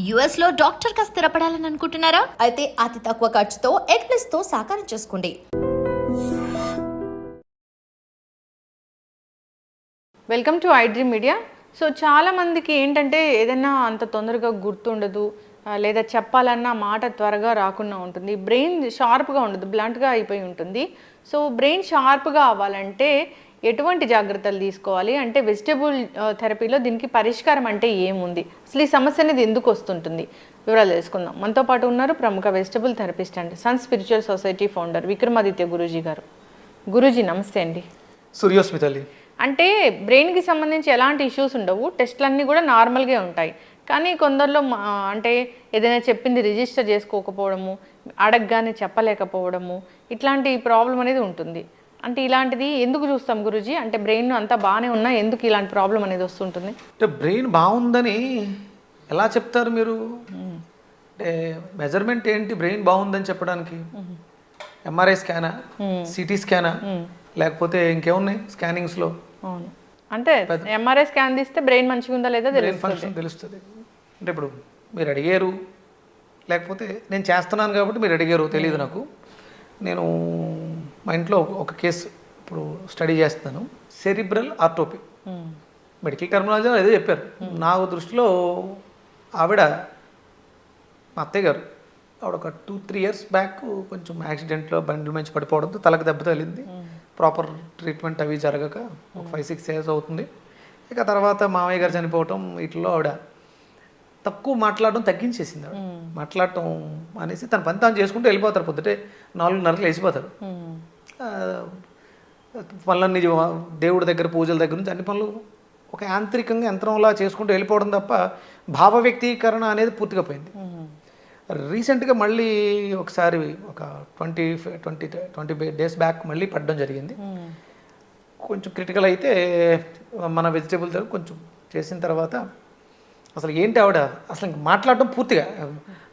US లో doctor గా స్థిరపడాలని అనుకుంటున్నారా? అయితే అతి తక్కువ ఖర్చుతో ఎగ్ప్లస్ తో సాకారం చేసుకోండి. Welcome to iDream media. So చాలామందికి ఏంటంటే ఏదైనా అంత తొందరగా గుర్తుండదు, లేదా చెప్పాలన్న మాట త్వరగా రాకుండా ఉంటుంది. బ్రెయిన్ షార్ప్గా ఉండదు, బ్లంట్గా అయిపోయి ఉంటుంది. సో బ్రెయిన్ షార్ప్గా అవ్వాలంటే ఎటువంటి జాగ్రత్తలు తీసుకోవాలి అంటే వెజిటబుల్ థెరపీలో దీనికి పరిష్కారం అంటే ఏముంది, అసలు ఈ సమస్య అనేది ఎందుకు వస్తుంటుంది, వివరాలు తెలుసుకుందాం. మనతో పాటు ఉన్నారు ప్రముఖ vegetable therapist and sun spiritual society founder Vikramaditya Guruji గారు. గురూజీ నమస్తే అండి. సూర్యోస్మితల్లి. అంటే బ్రెయిన్కి సంబంధించి ఎలాంటి ఇష్యూస్ ఉండవు, టెస్టులన్నీ కూడా నార్మల్గా ఉంటాయి. కానీ కొందరిలో అంటే ఏదైనా చెప్పింది రిజిస్టర్ చేసుకోకపోవడము, అడగగానే చెప్పలేకపోవడము, ఇట్లాంటి ప్రాబ్లం అనేది ఉంటుంది. అంటే ఇలాంటిది ఎందుకు చూస్తాం గురూజీ? అంటే బ్రెయిన్ అంతా బాగానే ఉన్నా ఎందుకు ఇలాంటి ప్రాబ్లం అనేది వస్తుంటుంది? అంటే బ్రెయిన్ బాగుందని ఎలా చెప్తారు మీరు? అంటే మెజర్మెంట్ ఏంటి బ్రెయిన్ బాగుందని చెప్పడానికి? ఎంఆర్ఐ స్కానా, సిటీ స్కానా, లేకపోతే ఇంకేమున్నాయి స్కానింగ్స్లో? అవును, అంటే ఎంఆర్ఐ స్కాన్ తీస్తే బ్రెయిన్ మంచిగా ఉందా లేదా బ్రెయిన్ ఫంక్షన్ తెలుస్తుంది. అంటే ఇప్పుడు మీరు అడిగారు, లేకపోతే నేను చేస్తున్నాను కాబట్టి మీరు అడిగారు, తెలియదు నాకు. నేను మా ఇంట్లో ఒక కేసు ఇప్పుడు స్టడీ చేస్తున్నాను, సెరిబ్రల్ ఆర్టోపీ. మెడికల్ టర్మినాలజీ అదే చెప్పారు. నా దృష్టిలో ఆవిడ మా అత్తయ్య గారు, ఆవిడ ఒక 2-3 ఇయర్స్ బ్యాక్ కొంచెం యాక్సిడెంట్లో బండి మంచి పడిపోవడంతో తలకు దెబ్బ తగిలింది. ప్రాపర్ ట్రీట్మెంట్ అవి జరగక ఒక 5-6 ఇయర్స్ అవుతుంది. ఇక తర్వాత మామయ్య గారు చనిపోవటం, వీటిలో ఆవిడ తక్కువ మాట్లాడడం తగ్గించేసింది. ఆవిడ మాట్లాడటం అనేసి తన పని తాను చేసుకుంటూ వెళ్ళిపోతారు. పొద్దుటే 4:30 లేచిపోతారు. పనులన్నీ దేవుడి దగ్గర, పూజల దగ్గర నుంచి అన్ని పనులు ఒక యాంత్రికంగా యంత్రంలా చేసుకుంటూ వెళ్ళిపోవడం తప్ప భావ వ్యక్తీకరణ అనేది పూర్తిగా పోయింది. రీసెంట్గా మళ్ళీ ఒకసారి ఒక 20 డేస్ బ్యాక్ మళ్ళీ పడడం జరిగింది. కొంచెం క్రిటికల్ అయితే మన వెజిటేబుల్ దగ్గర కొంచెం చేసిన తర్వాత అసలు ఏంటి ఆవిడ అసలు ఇంక మాట్లాడటం పూర్తిగా,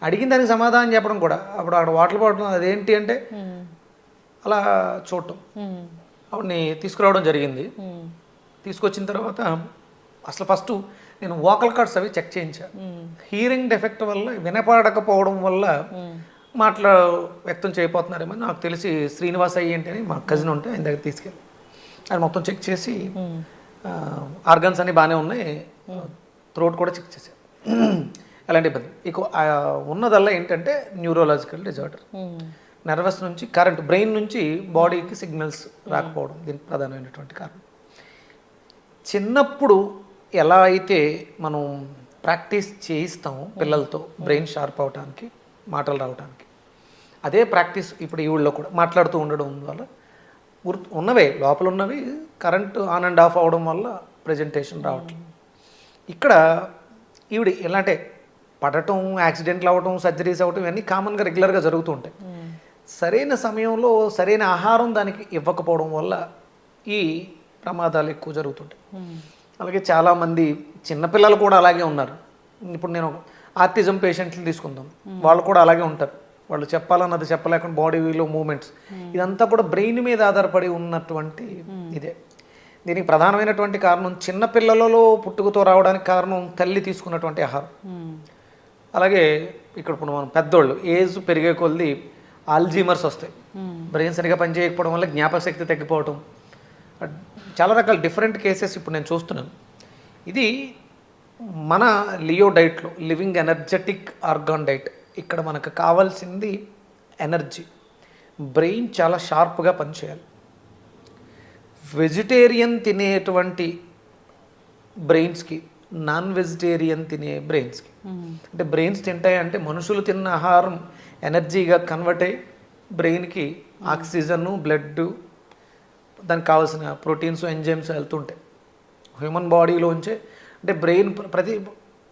అడిగిన దానికి సమాధానం చెప్పడం కూడా, అప్పుడు ఆవిడ వాటర్ పడడం అదేంటి అంటే అలా చూడటం. ఆవిడని తీసుకురావడం జరిగింది. తీసుకొచ్చిన తర్వాత అసలు ఫస్ట్ నేను వోకల్ కార్డ్స్ అవి చెక్ చేయించాను. హీరింగ్ డెఫెక్ట్ వల్ల, వినపడకపోవడం వల్ల వ్యక్తం చేయబోతున్నారేమో నాకు తెలిసి శ్రీనివాస్ అయ్యేంటి అని మా కజిన్ ఉంటే ఆయన దగ్గర తీసుకెళ్ళి ఆయన మొత్తం చెక్ చేసి ఆర్గన్స్ అన్నీ బాగానే ఉన్నాయి, థ్రోట్ కూడా చెక్ చేశారు. అలాంటి ఇబ్బంది. ఇక ఉన్నదల్లా ఏంటంటే న్యూరోలాజికల్ డిజార్డర్. నర్వస్ నుంచి కరెంట్, బ్రెయిన్ నుంచి బాడీకి సిగ్నల్స్ రాకపోవడం దీనికి ప్రధానమైనటువంటి కారణం. చిన్నప్పుడు ఎలా అయితే మనం ప్రాక్టీస్ చేయిస్తామో పిల్లలతో బ్రెయిన్ షార్ప్ అవడానికి, మాటలు రావడానికి, అదే ప్రాక్టీస్ ఇప్పుడు ఈ ఊళ్ళో కూడా మాట్లాడుతూ ఉండడం వల్ల ఉన్నవే లోపల ఉన్నవి కరెంట్ ఆన్ అండ్ ఆఫ్ అవడం వల్ల ప్రజెంటేషన్ రావట్లేదు. ఇక్కడ ఈవిడ ఎలా అంటే పడటం, యాక్సిడెంట్లు అవ్వటం, సర్జరీస్ అవ్వటం ఇవన్నీ కామన్గా రెగ్యులర్గా జరుగుతూ ఉంటాయి. సరైన సమయంలో సరైన ఆహారం దానికి ఇవ్వకపోవడం వల్ల ఈ ప్రమాదాలు ఎక్కువ జరుగుతుంటాయి. అలాగే చాలామంది చిన్నపిల్లలు కూడా అలాగే ఉన్నారు. ఇప్పుడు నేను ఆర్టిజం పేషెంట్లు తీసుకుందాం, వాళ్ళు కూడా అలాగే ఉంటారు. వాళ్ళు చెప్పాలన్నది చెప్పలేకుండా బాడీలో మూమెంట్స్, ఇదంతా కూడా బ్రెయిన్ మీద ఆధారపడి ఉన్నటువంటి ఇదే. దీనికి ప్రధానమైనటువంటి కారణం చిన్నపిల్లలలో పుట్టుకతో రావడానికి కారణం తల్లి తీసుకున్నటువంటి ఆహారం. అలాగే ఇక్కడ ఇప్పుడు మనం పెద్దోళ్ళు ఏజ్ పెరిగే కొద్దీ ఆల్జీమర్స్ వస్తాయి. బ్రెయిన్ సరిగా పనిచేయకపోవడం వల్ల జ్ఞాపక శక్తి తగ్గిపోవడం, చాలా రకాల డిఫరెంట్ కేసెస్ ఇప్పుడు నేను చూస్తున్నాను. ఇది మన లియో డైట్లో, లివింగ్ ఎనర్జెటిక్ ఆర్గాన్ డైట్. ఇక్కడ మనకు కావాల్సింది ఎనర్జీ. బ్రెయిన్ చాలా షార్ప్గా పనిచేయాలి. వెజిటేరియన్ తినేటువంటి బ్రెయిన్స్కి, నాన్ వెజిటేరియన్ తినే బ్రెయిన్స్కి, అంటే బ్రెయిన్స్ తింటాయి అంటే మనుషులు తిన్న ఆహారం ఎనర్జీగా కన్వర్ట్ అయ్యి బ్రెయిన్కి ఆక్సిజన్, బ్లడ్, దానికి కావాల్సిన ప్రోటీన్స్, ఎంజైమ్స్ వెళ్తుంటాయి హ్యూమన్ బాడీలోంచే. అంటే బ్రెయిన్ ప్రతి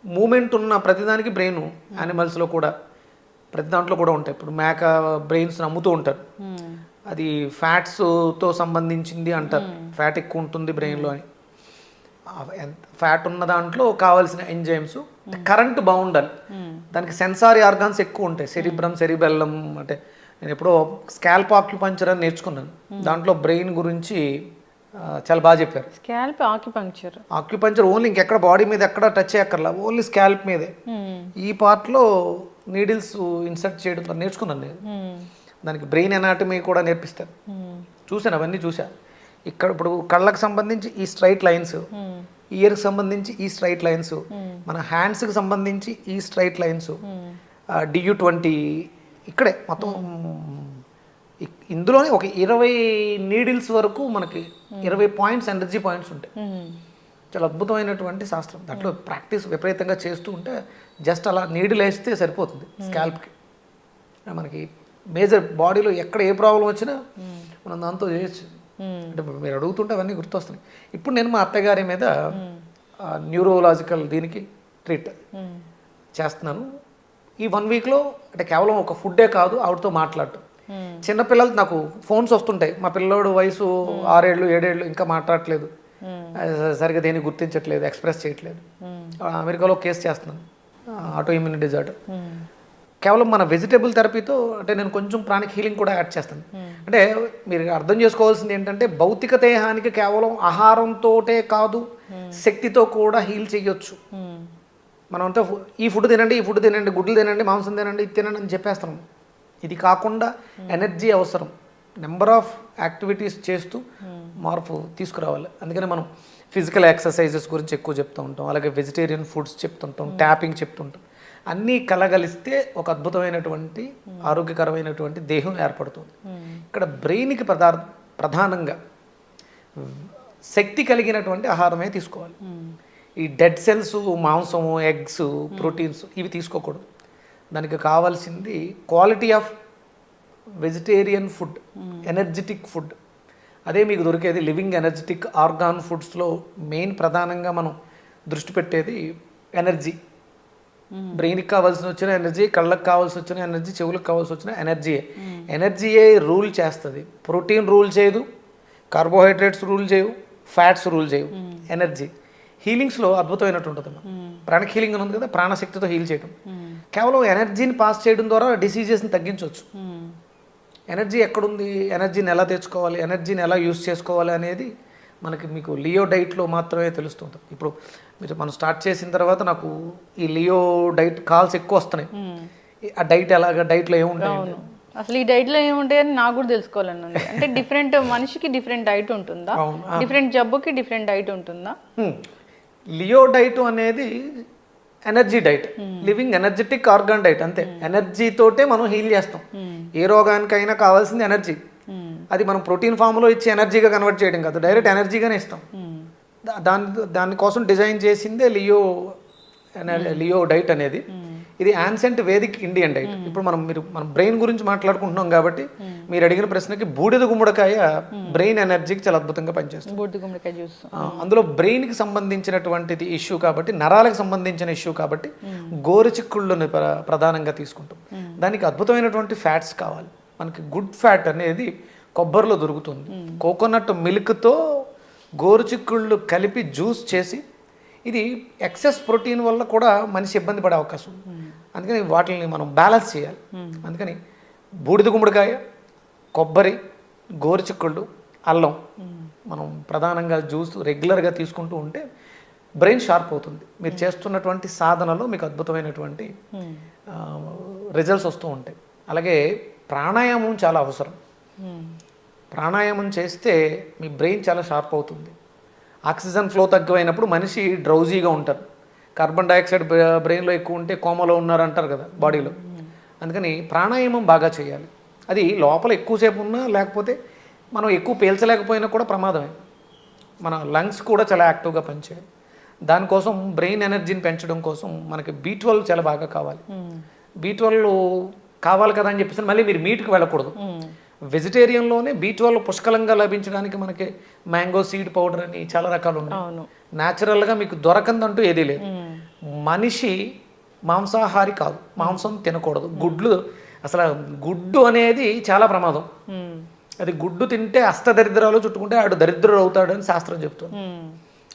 మూమెంట్ ఉన్న ప్రతిదానికి బ్రెయిన్, యానిమల్స్లో కూడా ప్రతి దాంట్లో కూడా ఉంటాయి. ఇప్పుడు మేక బ్రెయిన్స్ అమ్ముతూ ఉంటారు, అది ఫ్యాట్స్తో సంబంధించింది అంటారు, ఫ్యాట్ ఎక్కువ ఉంటుంది బ్రెయిన్లో అని. ఫ్యాట్ ఉన్న దాంట్లో కావాల్సిన ఎంజైమ్స్, కరెంట్ బాగుండాలి, దానికి సెన్సారీ ఆర్గాన్స్ ఎక్కువ ఉంటాయి. సెరిబ్రమ్, సెరిబెల్లం, అంటే నేను ఎప్పుడో స్కాల్ప్ ఆక్యుపంక్చర్ అని నేర్చుకున్నాను. దాంట్లో బ్రెయిన్ గురించి చాలా బాగా చెప్పారు. Scalp acupuncture. ఆక్యుపంచర్ ఓన్లీ ఇంకెక్కడ బాడీ మీద ఎక్కడ టచ్ చేయక్కర్లా, ఓన్లీ స్కాల్ప్ మీదే. ఈ పార్ట్లో నీడిల్స్ ఇన్సర్ట్ చేయడం నేర్చుకున్నాను నేను. దానికి బ్రెయిన్ ఎనాటమీ కూడా నేర్పిస్తారు. చూసాను, అవన్నీ చూసా. ఇక్కడ ఇప్పుడు కళ్ళకు సంబంధించి ఈ స్ట్రైట్ లైన్స్, ఇయర్కి సంబంధించి ఈ స్ట్రైట్ లైన్స్, మన హ్యాండ్స్కి సంబంధించి ఈ స్ట్రైట్ లైన్స్, DU20 ఇక్కడే మొత్తం. ఇందులోనే ఒక 20 నీడిల్స్ వరకు మనకి 20 పాయింట్స్, ఎనర్జీ పాయింట్స్ ఉంటాయి. చాలా అద్భుతమైనటువంటి శాస్త్రం. దాంట్లో ప్రాక్టీస్ విపరీతంగా చేస్తూ ఉంటే జస్ట్ అలా నీడిల్ వేస్తే సరిపోతుంది స్కాల్ప్కి. మనకి మేజర్ బాడీలో ఎక్కడ ఏ ప్రాబ్లం వచ్చినా మనం దాంతో చేయొచ్చు. అంటే మీరు అడుగుతుంటే అవన్నీ గుర్తొస్తున్నాయి. ఇప్పుడు నేను మా అత్తగారి మీద న్యూరోలాజికల్ దీనికి ట్రీట్ చేస్తున్నాను. ఈ 1 వీక్లో అంటే కేవలం ఒక ఫుడ్డే కాదు, ఆవిడతో మాట్లాడటం. చిన్నపిల్లలు నాకు ఫోన్స్ వస్తుంటాయి, మా పిల్లోడు వయసు 6 ఏళ్ళు 7 ఏళ్ళు ఇంకా మాట్లాడట్లేదు, సరిగ్గా దేన్ని గుర్తించట్లేదు, ఎక్స్ప్రెస్ చేయట్లేదు. అమెరికాలో కేసు చేస్తున్నాను, ఆటో ఇమ్యూన్ డిజార్డర్. కేవలం మన వెజిటేబుల్ థెరపీతో అంటే నేను కొంచెం ప్రాణిక్ హీలింగ్ కూడా యాడ్ చేస్తాను. అంటే మీరు అర్థం చేసుకోవాల్సింది ఏంటంటే భౌతిక దేహానికి కేవలం ఆహారంతోటే కాదు, శక్తితో కూడా హీల్ చేయొచ్చు. మనమంతా ఈ ఫుడ్ తినండి, ఈ ఫుడ్ తినండి, గుడ్లు తినండి, మాంసం తినండి, ఇది తినండి అని చెప్పేస్తున్నాం. ఇది కాకుండా ఎనర్జీ అవసరం. నెంబర్ ఆఫ్ యాక్టివిటీస్ చేస్తూ మార్పు తీసుకురావాలి. అందుకని మనం ఫిజికల్ ఎక్సర్సైజెస్ గురించి ఎక్కువ చెప్తూ ఉంటాం, అలాగే వెజిటేరియన్ ఫుడ్స్ చెప్తుంటాం, ట్యాపింగ్ చెప్తుంటాం. అన్నీ కలగలిస్తే ఒక అద్భుతమైనటువంటి ఆరోగ్యకరమైనటువంటి దేహం ఏర్పడుతుంది. ఇక్కడ బ్రెయిన్కి ప్రధానంగా శక్తి కలిగినటువంటి ఆహారమే తీసుకోవాలి. ఈ డెడ్ సెల్స్, మాంసము, ఎగ్స్, ప్రోటీన్స్ ఇవి తీసుకోకూడదు. దానికి కావాల్సింది quality of vegetarian food, energetic food. అదే మీకు దొరికేది లివింగ్ ఎనర్జెటిక్ ఆర్గాన్ ఫుడ్స్లో. మెయిన్ ప్రధానంగా మనం దృష్టి పెట్టేది ఎనర్జీ. బ్రెయిన్కి కావాల్సిన వచ్చిన ఎనర్జీ, కళ్ళకు కావాల్సి వచ్చిన ఎనర్జీ, చెవులకు కావాల్సి వచ్చిన ఎనర్జీయే. ఎనర్జీయే రూల్ చేస్తుంది. ప్రోటీన్ రూల్ చేయదు, కార్బోహైడ్రేట్స్ రూల్ చేయవు, ఫ్యాట్స్ రూల్ చేయవు. ఎనర్జీ హీలింగ్స్లో అద్భుతమైనట్టు ఉంటుంది. ప్రాణిక్ హీలింగ్ ఉంది కదా, ప్రాణశక్తితో హీల్ చేయడం. కేవలం ఎనర్జీని పాస్ చేయడం ద్వారా డిసీజెస్ని తగ్గించవచ్చు. ఎనర్జీ ఎక్కడుంది, ఎనర్జీని ఎలా తెచ్చుకోవాలి, ఎనర్జీని ఎలా యూస్ చేసుకోవాలి అనేది మనకి మీకు లియో డైట్లో మాత్రమే తెలుస్తుంటుంది. ఇప్పుడు మీరు మనం స్టార్ట్ చేసిన తర్వాత నాకు ఈ లియో డైట్ కాల్స్ ఎక్కువ వస్తున్నాయి. ఆ డైట్ ఎలాగా, డైట్లో ఏముంటాయి, అసలు ఈ డైట్లో ఏముంటాయని నాకు కూడా తెలుసుకోవాలని ఉంది. అంటే డిఫరెంట్ మనిషికి డిఫరెంట్ డైట్ ఉంటుందా, డిఫరెంట్ జబ్బుకి డిఫరెంట్ డైట్ ఉంటుందా? లియో డైట్ అనేది energy diet, living energetic organ diet. అంతే, ఎనర్జీ తోటే మనం హీల్ చేస్తాం. ఏ రోగానికైనా కావాల్సింది ఎనర్జీ. అది మనం ప్రోటీన్ ఫామ్లో ఇచ్చి ఎనర్జీగా కన్వర్ట్ చేయడం కాదు, డైరెక్ట్ ఎనర్జీగానే ఇస్తాం. దానికోసం డిజైన్ చేసిందే లియో డైట్ అనేది. ఇది యాన్సెంట్ వేదిక్ ఇండియన్ డైట్. ఇప్పుడు మనం బ్రెయిన్ గురించి మాట్లాడుకుంటున్నాం కాబట్టి మీరు అడిగిన ప్రశ్నకి బూడిద గుమ్మడికాయ బ్రెయిన్ ఎనర్జీకి చాలా అద్భుతంగా పనిచేస్తుంది. బూడిద గుమ్మడికాయ జ్యూస్ అందులో బ్రెయిన్కి సంబంధించినటువంటిది ఇష్యూ కాబట్టి, నరాలకు సంబంధించిన ఇష్యూ కాబట్టి గోరుచిక్కుళ్ళని ప్రధానంగా తీసుకుంటాం. దానికి అద్భుతమైనటువంటి ఫ్యాట్స్ కావాలి. మనకి గుడ్ ఫ్యాట్ అనేది కొబ్బరిలో దొరుకుతుంది. కోకోనట్ మిల్క్తో గోరుచిక్కుళ్ళు కలిపి జ్యూస్ చేసి, ఇది ఎక్సెస్ ప్రోటీన్ వల్ల కూడా మనిషి ఇబ్బంది పడే అవకాశం ఉంది. అందుకని వాటిని మనం బ్యాలెన్స్ చేయాలి. అందుకని బూడిద గుమ్మడికాయ, కొబ్బరి, గోరుచిక్కుళ్ళు, అల్లం మనం ప్రధానంగా జ్యూస్ రెగ్యులర్గా తీసుకుంటూ ఉంటే బ్రెయిన్ షార్ప్ అవుతుంది. మీరు చేస్తున్నటువంటి సాధనలో మీకు అద్భుతమైనటువంటి రిజల్ట్స్ వస్తూ ఉంటాయి. అలాగే ప్రాణాయామం చాలా అవసరం. ప్రాణాయామం చేస్తే మీ బ్రెయిన్ చాలా షార్ప్ అవుతుంది. ఆక్సిజన్ ఫ్లో తక్కువైనప్పుడు మనిషి డ్రౌజీగా ఉంటారు. కార్బన్ డైఆక్సైడ్ బ్రెయిన్లో ఎక్కువ ఉంటే కోమలో ఉన్నారు అంటారు కదా బాడీలో. అందుకని ప్రాణాయామం బాగా చేయాలి. అది లోపల ఎక్కువసేపు ఉన్నా, లేకపోతే మనం ఎక్కువ పీల్చలేకపోయినా కూడా ప్రమాదమే. మన లంగ్స్ కూడా చాలా యాక్టివ్గా పనిచేయాలి. దానికోసం బ్రెయిన్ ఎనర్జీని పెంచడం కోసం మనకి B12 చాలా బాగా కావాలి. B12 కావాలి కదా అని చెప్పేసి మళ్ళీ మీరు మీట్కి వెళ్ళకూడదు. వెజిటేరియన్లోనే B12 పుష్కలంగా లభించడానికి మనకి మ్యాంగో సీడ్ పౌడర్ అని చాలా రకాలు ఉన్నాయి. న్యాచురల్గా మీకు దొరకందంటూ ఏదీ లేదు. మనిషి మాంసాహారి కాదు, మాంసం తినకూడదు. అసలు గుడ్డు అనేది చాలా ప్రమాదం. అది గుడ్డు తింటే అష్టదరిద్రాలు చుట్టుకుంటే ఆడు దరిద్రుడు అవుతాడని శాస్త్రం చెప్తుంది.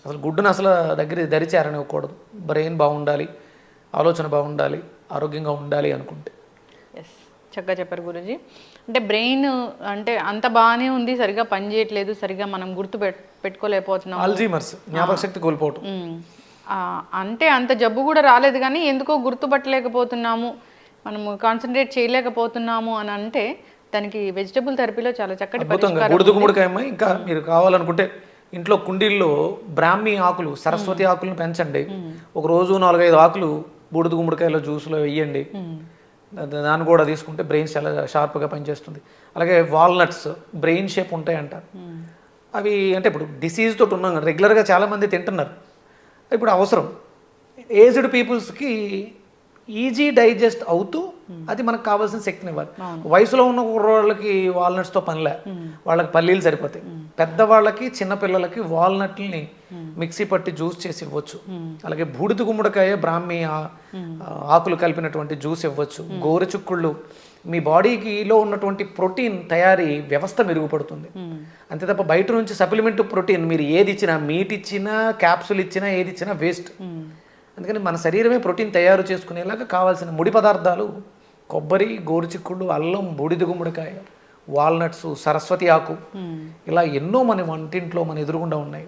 అసలు గుడ్డును అసలు దరిచేరనివ్వకూడదు. బ్రెయిన్ బాగుండాలి, ఆలోచన బాగుండాలి, ఆరోగ్యంగా ఉండాలి అనుకుంటే. చక్కగా చెప్పారు గురూజీ. అంటే బ్రెయిన్ అంటే అంత బాగానే ఉంది, సరిగా పని చేయట్లేదు, సరిగా మనం పెట్టుకోలేకపోతున్నాం. అల్జీమర్స్, జ్ఞాపక శక్తి కోల్పోవటం. అంటే అంత జబ్బు కూడా రాలేదు కానీ ఎందుకో గుర్తుపట్టలేకపోతున్నాము, మనము కాన్సన్ట్రేట్ చేయలేకపోతున్నాము అని అంటే దానికి వెజిటబుల్ థెరపీలో చాలా చక్కటి అద్భుతంగా బూడిద గుమ్మడికాయమ్మ. ఇంకా మీరు కావాలనుకుంటే ఇంట్లో కుండీల్లో బ్రాహ్మీ ఆకులు, సరస్వతి ఆకులను పెంచండి. ఒక రోజు 4-5 ఆకులు బూడిద గుమ్మడికాయలో జ్యూస్లో వేయండి. దాన్ని కూడా తీసుకుంటే బ్రెయిన్ చాలా షార్ప్గా పనిచేస్తుంది. అలాగే వాల్నట్స్ బ్రెయిన్ షేప్ ఉంటాయంట. అవి అంటే ఇప్పుడు డిసీజ్ తోటి ఉన్నాం, రెగ్యులర్గా చాలామంది తింటున్నారు. ఇప్పుడు అవసరం ఏజ్డ్ పీపుల్స్కి ఈజీ డైజెస్ట్ అవుతూ అది మనకు కావాల్సిన శక్తిని ఇవ్వాలి. వయసులో ఉన్న వాళ్ళకి వాల్నట్స్తో పనిలే, వాళ్ళకి పల్లీలు సరిపోతాయి. పెద్దవాళ్ళకి చిన్నపిల్లలకి వాల్నట్ని మిక్సీ పట్టి జ్యూస్ చేసి ఇవ్వచ్చు. అలాగే బూడిద గుమ్మడికాయ బ్రాహ్మీ ఆకులు కలిపినటువంటి జ్యూస్ ఇవ్వచ్చు. గోరుచుక్కుళ్ళు మీ బాడీకిలో ఉన్నటువంటి ప్రోటీన్ తయారీ వ్యవస్థ మెరుగుపడుతుంది. అంతే తప్ప బయట నుంచి సప్లిమెంట్ ప్రోటీన్ మీరు ఏది ఇచ్చినా, మీట్ ఇచ్చినా, క్యాప్సూల్ ఇచ్చినా, ఏది ఇచ్చినా వేస్ట్. అందుకని మన శరీరమే ప్రోటీన్ తయారు చేసుకునేలాగా కావాల్సిన ముడి పదార్థాలు కొబ్బరి, గోరుచిక్కుళ్ళు, అల్లం, బూడిద గుమ్మడికాయ, వాల్నట్స్, సరస్వతి ఆకు, ఇలా ఎన్నో మన వంటింట్లో మన ఎదురుగుండా ఉన్నాయి.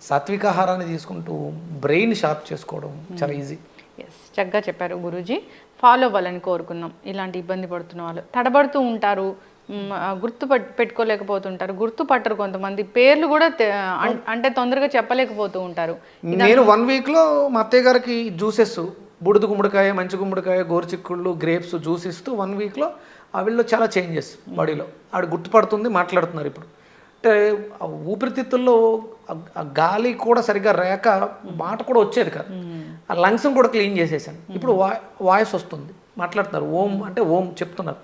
సాత్విక ఆహారాన్ని తీసుకుంటూ బ్రెయిన్ షార్ప్ చేసుకోవడం చాలా ఈజీ. ఎస్, చక్కగా చెప్పారు గురూజీ. ఫాలో అవ్వాలని కోరుకున్నాం. ఇలాంటి ఇబ్బంది పడుతున్న వాళ్ళు తడబడుతూ ఉంటారు, పెట్టుకోలేకపోతుంటారు, గుర్తుపట్టరు. కొంతమంది పేర్లు కూడా అంటే తొందరగా చెప్పలేకపోతూ ఉంటారు. నేను 1 వీక్లో మా అత్తయ్య గారికి జ్యూసెస్, బూడిద గుమ్మడికాయ, మంచి గుమ్మడికాయ, గోరుచిక్కుళ్ళు, గ్రేప్స్ జ్యూస్ ఇస్తూ 1 వీక్లో ఆవిడలో చాలా చేంజెస్ బాడీలో. ఆవిడ గుర్తుపడుతుంది, మాట్లాడుతున్నారు. ఇప్పుడు అంటే ఊపిరితిత్తుల్లో గాలి కూడా సరిగ్గా రేక మాట కూడా వచ్చేది కాదు. ఆ లంగ్స్ని కూడా క్లీన్ చేసేసాను. ఇప్పుడు వాయిస్ వస్తుంది, మాట్లాడుతున్నారు. ఓం అంటే ఓం చెప్తున్నారు.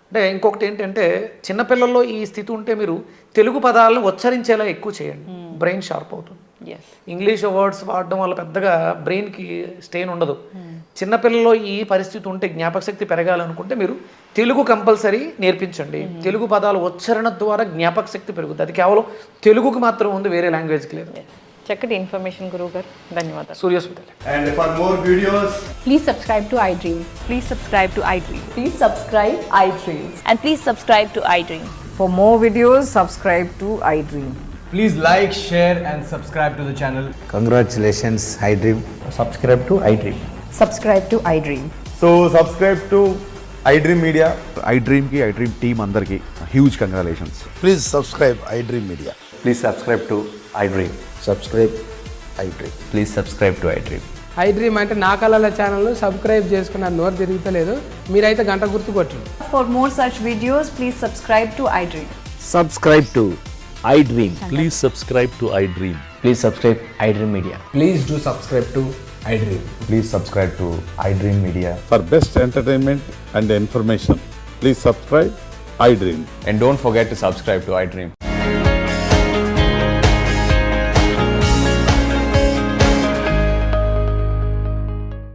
అంటే ఇంకొకటి ఏంటంటే చిన్నపిల్లల్లో ఈ స్థితి ఉంటే మీరు తెలుగు పదాలను ఉచ్చరించేలా ఎక్కువ చేయండి, బ్రెయిన్ షార్ప్ అవుతుంది. ఇంగ్లీష్ వర్డ్స్ వాడడం వల్ల పెద్దగా బ్రెయిన్కి స్ట్రెయిన్ ఉండదు. చిన్నపిల్లల్లో ఈ పరిస్థితి ఉంటే జ్ఞాపక శక్తి పెరగాలనుకుంటే మీరు తెలుగు కంపల్సరీ నేర్పించండి. తెలుగు పదాల ఉచ్చరణ ద్వారా జ్ఞాపక శక్తి పెరుగుతుంది. అది కేవలం తెలుగుకి మాత్రం ఉంది, వేరే లాంగ్వేజ్కి లేదు. చక్కటి ఇన్ఫర్మేషన్ గురువు గారు, ధన్యవాదాలు. Suryasmita. And for more videos, Please subscribe to iDream. Please subscribe to iDream. Please subscribe iDream. And please subscribe to iDream. For more videos, subscribe to iDream. please like, share and subscribe to the channel. Congratulations, iDream. Subscribe to iDream. Subscribe to iDream. So subscribe to iDream Media. iDream ki iDream team andarki huge congratulations. Please subscribe iDream Media. Please subscribe to iDream. Subscribe iDream. Please subscribe to iDream. iDream అంటే నా కళల channel subscribe చేసుకున్న నోరు తిరుగుతలేదు, మీరైతే గంట గుర్తు కొట్టండి. For more such videos, please subscribe to iDream. Subscribe to iDream. Please subscribe to iDream. Please subscribe iDream Media. Please do subscribe to iDream. Please subscribe to iDream Media. For best entertainment and information, please subscribe iDream. And don't forget to subscribe to iDream.